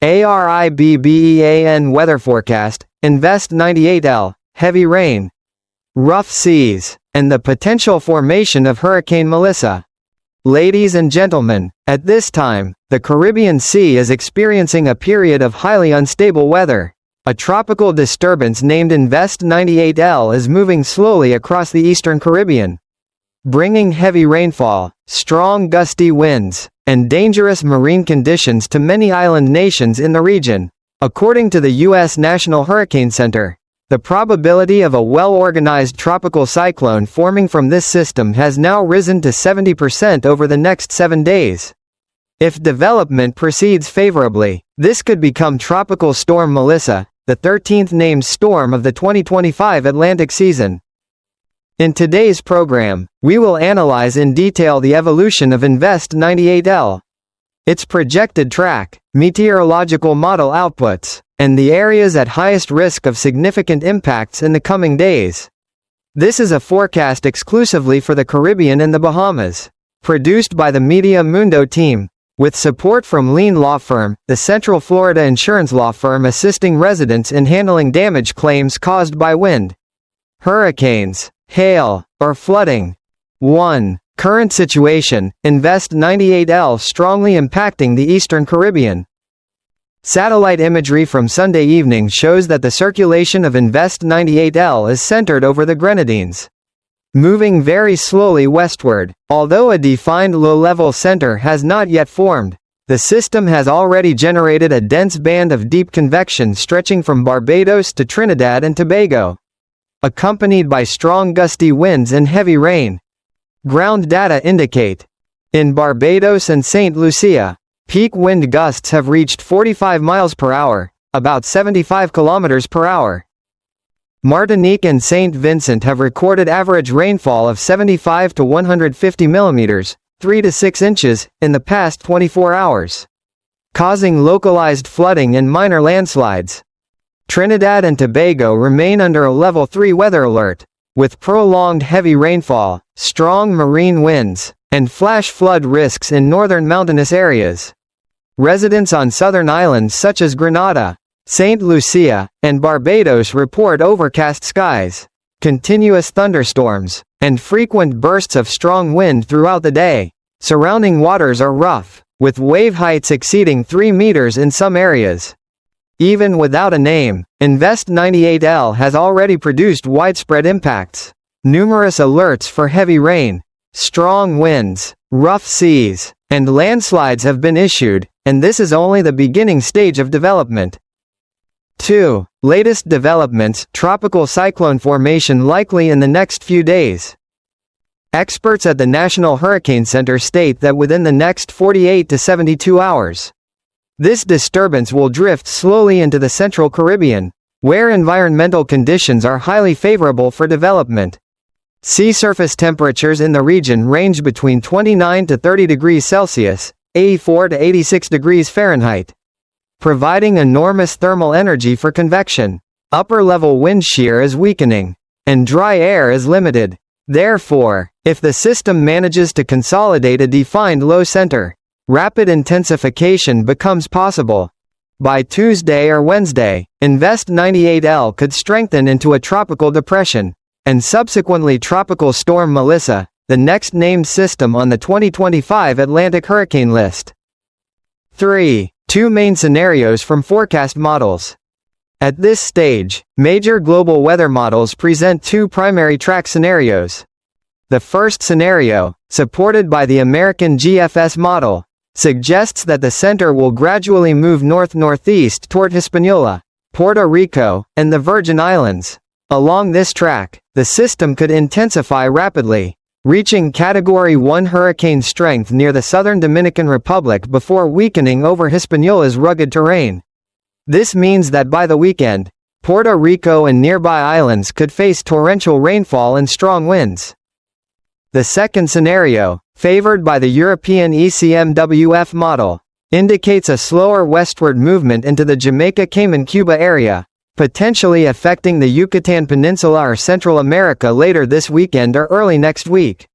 ARIBBEAN weather forecast, Invest 98L, heavy rain, rough seas, and the potential formation of Hurricane Melissa. Ladies and gentlemen, at this time, the Caribbean Sea is experiencing a period of highly unstable weather. A tropical disturbance named Invest 98L is moving slowly across the eastern Caribbean, bringing heavy rainfall, strong gusty winds, and dangerous marine conditions to many island nations in the region. According to the U.S. National Hurricane Center, the probability of a well-organized tropical cyclone forming from this system has now risen to 70% over the next 7 days. If development proceeds favorably, this could become Tropical Storm Melissa, the 13th named storm of the 2025 Atlantic season. In today's program, we will analyze in detail the evolution of Invest 98L, its projected track, meteorological model outputs, and the areas at highest risk of significant impacts in the coming days. This is a forecast exclusively for the Caribbean and the Bahamas, produced by the Media Mundo team, with support from Lean Law Firm, the Central Florida insurance law firm assisting residents in handling damage claims caused by wind, hurricanes, hail, or flooding. 1. Current situation, Invest 98L strongly impacting the Eastern Caribbean. Satellite imagery from Sunday evening shows that the circulation of Invest 98L is centered over the Grenadines, moving very slowly westward. Although a defined low-level center has not yet formed, the system has already generated a dense band of deep convection stretching from Barbados to Trinidad and Tobago, accompanied by strong gusty winds and heavy rain. Ground data indicate, in Barbados and St. Lucia, peak wind gusts have reached 45 miles per hour, about 75 kilometers per hour. Martinique and St. Vincent have recorded average rainfall of 75 to 150 millimeters, 3 to 6 inches, in the past 24 hours, causing localized flooding and minor landslides. Trinidad and Tobago remain under a Level 3 weather alert, with prolonged heavy rainfall, strong marine winds, and flash flood risks in northern mountainous areas. Residents on southern islands such as Grenada, St. Lucia, and Barbados report overcast skies, continuous thunderstorms, and frequent bursts of strong wind throughout the day. Surrounding waters are rough, with wave heights exceeding 3 meters in some areas. Even without a name, Invest 98L has already produced widespread impacts. Numerous alerts for heavy rain, strong winds, rough seas, and landslides have been issued, and this is only the beginning stage of development. 2. Latest developments, tropical cyclone formation likely in the next few days. Experts at the National Hurricane Center state that within the next 48 to 72 hours, this disturbance will drift slowly into the Central Caribbean, where environmental conditions are highly favorable for development. Sea surface temperatures in the region range between 29 to 30 degrees Celsius, 84 to 86 degrees Fahrenheit, providing enormous thermal energy for convection. Upper-level wind shear is weakening, and dry air is limited. Therefore, if the system manages to consolidate a defined low center, rapid intensification becomes possible. By Tuesday or Wednesday, Invest 98L could strengthen into a tropical depression, and subsequently Tropical Storm Melissa, the next named system on the 2025 Atlantic hurricane list. 3. Two main scenarios from forecast models. At this stage, major global weather models present two primary track scenarios. The first scenario, supported by the American GFS model, suggests that the center will gradually move north-northeast toward Hispaniola, Puerto Rico, and the Virgin Islands. Along this track, the system could intensify rapidly, reaching Category 1 hurricane strength near the southern Dominican Republic before weakening over Hispaniola's rugged terrain. This means that by the weekend, Puerto Rico and nearby islands could face torrential rainfall and strong winds. The second scenario, favored by the European ECMWF model, indicates a slower westward movement into the Jamaica-Cayman-Cuba area, potentially affecting the Yucatan Peninsula or Central America later this weekend or early next week.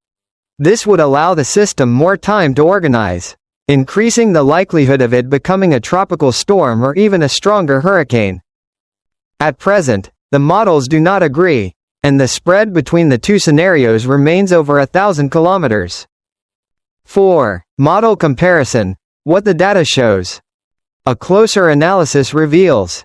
This would allow the system more time to organize. increasing the likelihood of it becoming a tropical storm or even a stronger hurricane. At present, the models do not agree, and the spread between the two scenarios remains over 1,000 kilometers. 4. Model comparison. What the data shows. A closer analysis reveals.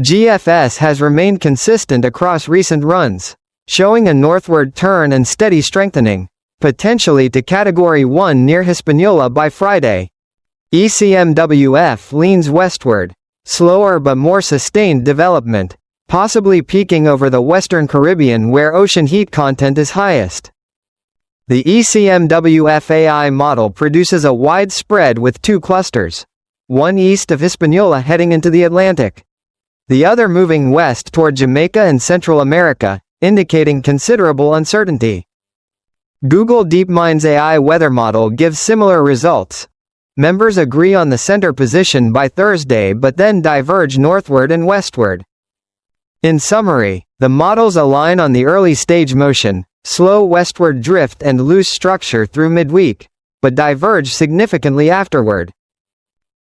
GFS has remained consistent across recent runs, showing a northward turn and steady strengthening, potentially to Category 1 near Hispaniola by Friday. ECMWF leans westward, slower but more sustained development, possibly peaking over the Western Caribbean where ocean heat content is highest. The ECMWF-AI model produces a wide spread with two clusters, one east of Hispaniola heading into the Atlantic, the other moving west toward Jamaica and Central America, indicating considerable uncertainty. Google DeepMind's AI weather model gives similar results. Members agree on the center position by Thursday but then diverge northward and westward. In summary, the models align on the early stage motion, slow westward drift and loose structure through midweek, but diverge significantly afterward.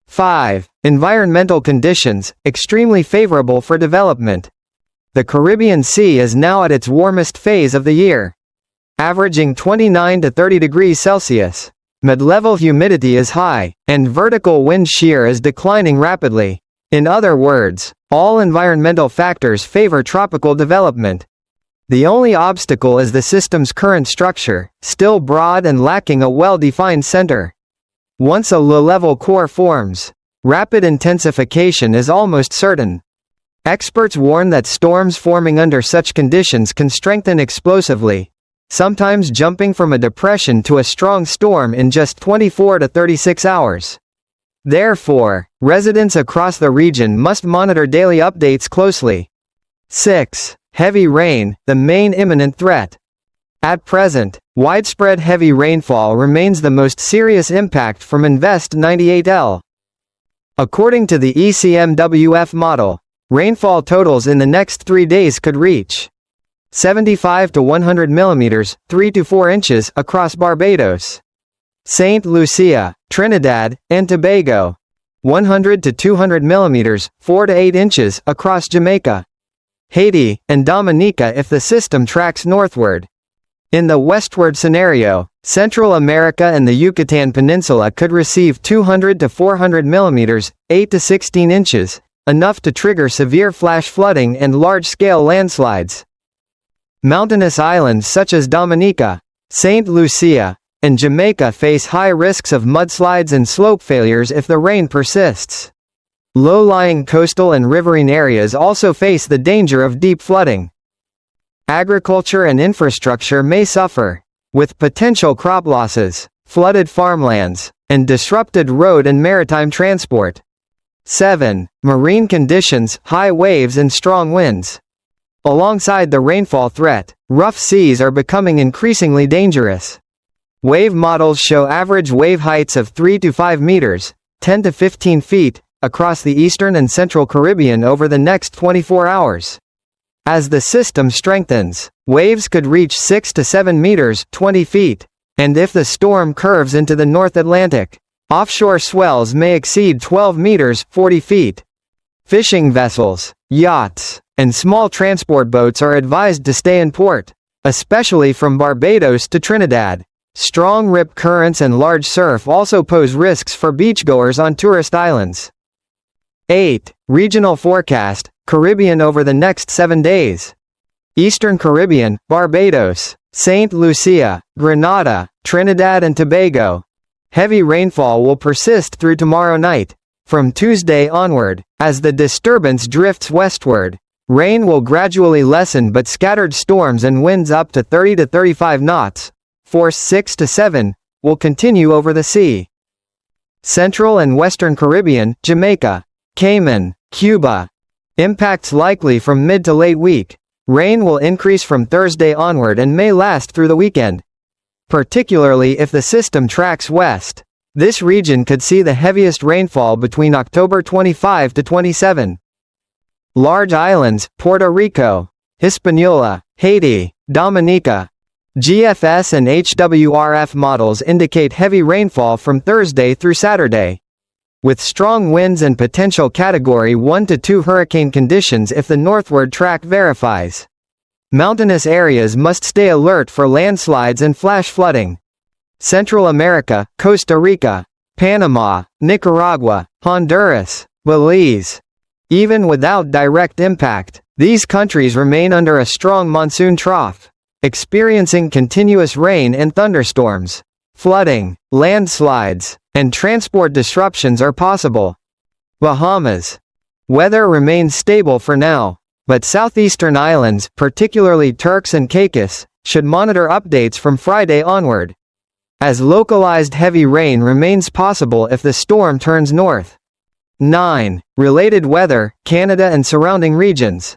5. Environmental conditions, extremely favorable for development. The Caribbean Sea is now at its warmest phase of the year, averaging 29 to 30 degrees Celsius. Mid-level humidity is high, and vertical wind shear is declining rapidly. In other words, all environmental factors favor tropical development. The only obstacle is the system's current structure, still broad and lacking a well-defined center. Once a low-level core forms, rapid intensification is almost certain. Experts warn that storms forming under such conditions can strengthen explosively, sometimes jumping from a depression to a strong storm in just 24 to 36 hours. Therefore, residents across the region must monitor daily updates closely. 6. Heavy rain, the main imminent threat. At present, widespread heavy rainfall remains the most serious impact from Invest 98L. According to the ECMWF model, rainfall totals in the next 3 days could reach 75 to 100 millimeters, 3 to 4 inches across Barbados, St. Lucia, Trinidad, and Tobago, 100 to 200 millimeters, 4 to 8 inches across Jamaica, Haiti, and Dominica if the system tracks northward. In the westward scenario, Central America and the Yucatan Peninsula could receive 200 to 400 millimeters, 8 to 16 inches, enough to trigger severe flash flooding and large-scale landslides. Mountainous islands such as Dominica, St. Lucia, and Jamaica face high risks of mudslides and slope failures if the rain persists. Low-lying coastal and riverine areas also face the danger of deep flooding. Agriculture and infrastructure may suffer, with potential crop losses, flooded farmlands, and disrupted road and maritime transport. 7. Marine conditions, high waves and strong winds. Alongside the rainfall threat, rough seas are becoming increasingly dangerous. Wave models show average wave heights of 3 to 5 meters, 10 to 15 feet, across the eastern and central Caribbean over the next 24 hours. As the system strengthens, waves could reach 6 to 7 meters, 20 feet, and if the storm curves into the North Atlantic, offshore swells may exceed 12 meters, 40 feet. Fishing vessels, yachts, and small transport boats are advised to stay in port, especially from Barbados to Trinidad. Strong rip currents and large surf also pose risks for beachgoers on tourist islands. 8. Regional forecast, Caribbean over the next 7 days. Eastern Caribbean, Barbados, St. Lucia, Grenada, Trinidad and Tobago. Heavy rainfall will persist through tomorrow night. From Tuesday onward, as the disturbance drifts westward, rain will gradually lessen but scattered storms and winds up to 30 to 35 knots, force 6 to 7, will continue over the sea. Central and Western Caribbean, Jamaica, Cayman, Cuba. Impacts likely from mid to late week. Rain will increase from Thursday onward and may last through the weekend. Particularly if the system tracks west, this region could see the heaviest rainfall between October 25 to 27. Large islands, Puerto Rico, Hispaniola, Haiti, Dominica. GFS and HWRF models indicate heavy rainfall from Thursday through Saturday, with strong winds and potential Category 1 to 2 hurricane conditions if the northward track verifies. Mountainous areas must stay alert for landslides and flash flooding. Central America, Costa Rica, Panama, Nicaragua, Honduras, Belize. Even without direct impact, these countries remain under a strong monsoon trough, experiencing continuous rain and thunderstorms. Flooding, landslides, and transport disruptions are possible. Bahamas. Weather remains stable for now, but southeastern islands, particularly Turks and Caicos, should monitor updates from Friday onward, as localized heavy rain remains possible if the storm turns north. 9. Related weather, Canada and surrounding regions.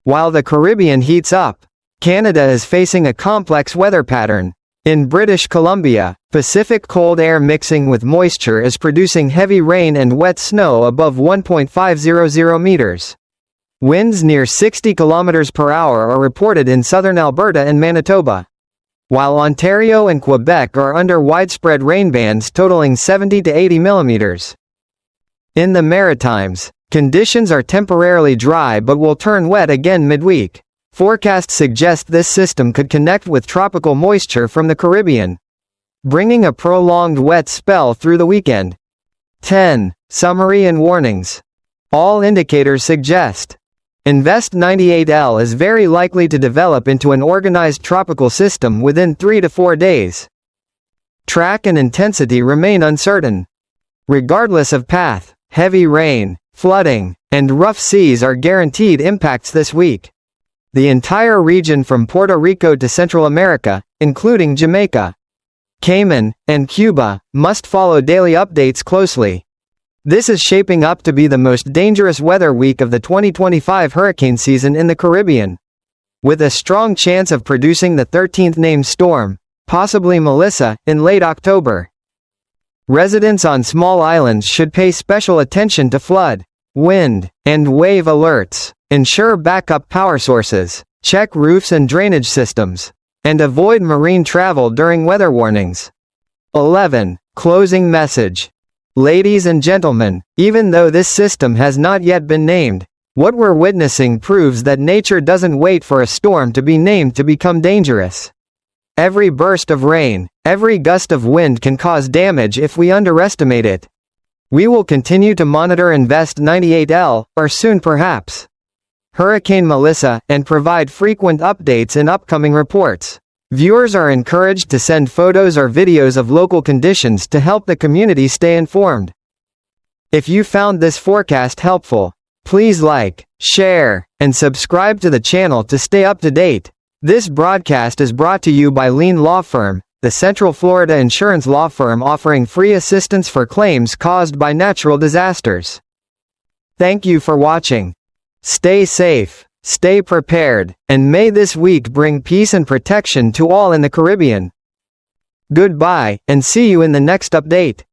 While the Caribbean heats up, Canada is facing a complex weather pattern. In British Columbia, Pacific cold air mixing with moisture is producing heavy rain and wet snow above 1.500 meters. Winds near 60 km per hour are reported in southern Alberta and Manitoba, while Ontario and Quebec are under widespread rain bands totaling 70 to 80 millimeters. In the Maritimes, conditions are temporarily dry but will turn wet again midweek. Forecasts suggest this system could connect with tropical moisture from the Caribbean, bringing a prolonged wet spell through the weekend. 10. Summary and warnings. All indicators suggest Invest 98L is very likely to develop into an organized tropical system within 3 to 4 days. Track and intensity remain uncertain. Regardless of path, heavy rain, flooding, and rough seas are guaranteed impacts this week. The entire region from Puerto Rico to Central America, including Jamaica, Cayman, and Cuba, must follow daily updates closely. This is shaping up to be the most dangerous weather week of the 2025 hurricane season in the Caribbean, with a strong chance of producing the 13th named storm, possibly Melissa, in late October. Residents on small islands should pay special attention to flood, wind, and wave alerts. Ensure backup power sources, check roofs and drainage systems, and avoid marine travel during weather warnings. 11. Closing message. Ladies and gentlemen, even though this system has not yet been named, what we're witnessing proves that nature doesn't wait for a storm to be named to become dangerous. Every burst of rain, every gust of wind can cause damage if we underestimate it. We will continue to monitor Invest 98L, or soon perhaps Hurricane Melissa, and provide frequent updates in upcoming reports. Viewers are encouraged to send photos or videos of local conditions to help the community stay informed. If you found this forecast helpful, please like, share, and subscribe to the channel to stay up to date. This broadcast is brought to you by Lean Law Firm, the Central Florida insurance law firm offering free assistance for claims caused by natural disasters. Thank you for watching. Stay safe, stay prepared, and may this week bring peace and protection to all in the Caribbean. Goodbye, and see you in the next update.